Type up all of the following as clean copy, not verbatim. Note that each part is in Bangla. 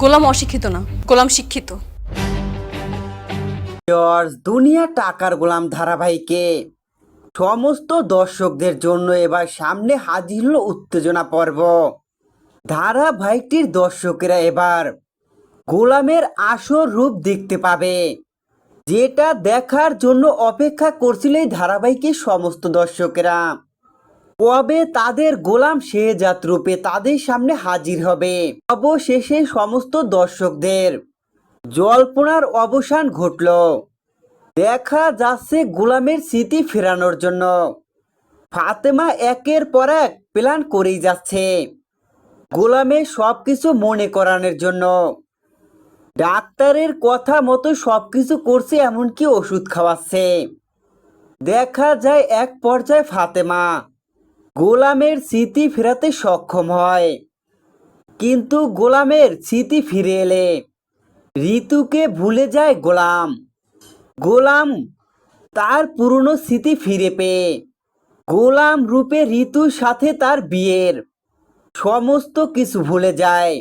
গোলাম অশিক্ষিত না, গোলাম শিক্ষিত। জর্জ দুনিয়া টাকার গোলাম ধারাবাহিকে সমস্ত দর্শকদের জন্য এবার সামনে হাজির হলো উত্তেজনা পর্ব। ধারাবাহিকটির দর্শকেরা এবার গোলামের আসল রূপ দেখতে পাবে, যেটা দেখার জন্য অপেক্ষা করছিল এই ধারাবাহিকের সমস্ত দর্শকেরা। কবে তাদের গোলাম শেহজাদ রূপে তাদের সামনে হাজির হবে। অবশেষে সমস্ত দর্শকদের জল্পনার অবসান ঘটল। দেখা যাচ্ছে গোলামের স্মৃতি ফেরানোর জন্য ফাতেমা একের পর এক প্ল্যান করেই যাচ্ছে, গোলামের সবকিছু মনে করানোর জন্য। ডাক্তারের কথা মতো সবকিছু করছে, এমনকি ওষুধ খাওয়াচ্ছে। দেখা যায় এক পর্যায়ে ফাতেমা গোলামের স্মৃতি ফেরাতে সক্ষম হয়, কিন্তু গোলামের স্মৃতি ফিরে এলে ঋতুকে ভুলে যায় গোলাম। গোলাম তার পুরনো স্মৃতি ফিরে পেয়ে গোলাম রূপে ঋতুর সাথে তার বিয়ের সমস্ত কিছু ভুলে যায়।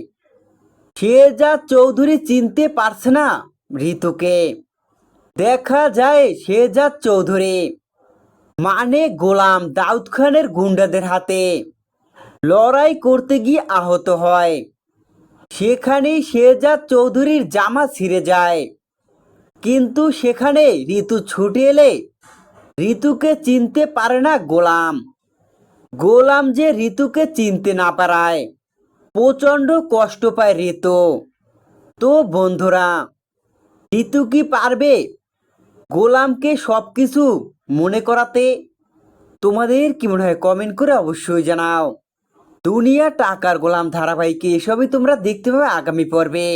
শেহজাদ চৌধুরী চিনতে পারছে না ঋতুকে। দেখা যায় শেহজাদ চৌধুরী মানে গোলাম দাউদ খানের গুন্ডাদের হাতে লড়াই করতে গিয়ে আহত হয়। সেখানেই শেহজাদ চৌধুরীর জামা ছিঁড়ে যায়, কিন্তু সেখানে ঋতু ছুটে এলে ঋতুকে চিনতে পারে না গোলাম। গোলাম যে ঋতুকে চিনতে না পারায় প্রচণ্ড কষ্ট পায় ঋতু। তো বন্ধুরা, ঋতু কি পারবে গোলামকে সবকিছু মনে করাতে? তোমাদের কি মনে হয় কমেন্ট করে অবশ্যই জানাও। দুনিয়া টাকার গোলাম ধারাবাহিকে এসবই তোমরা দেখতে পাবে আগামী পর্বে।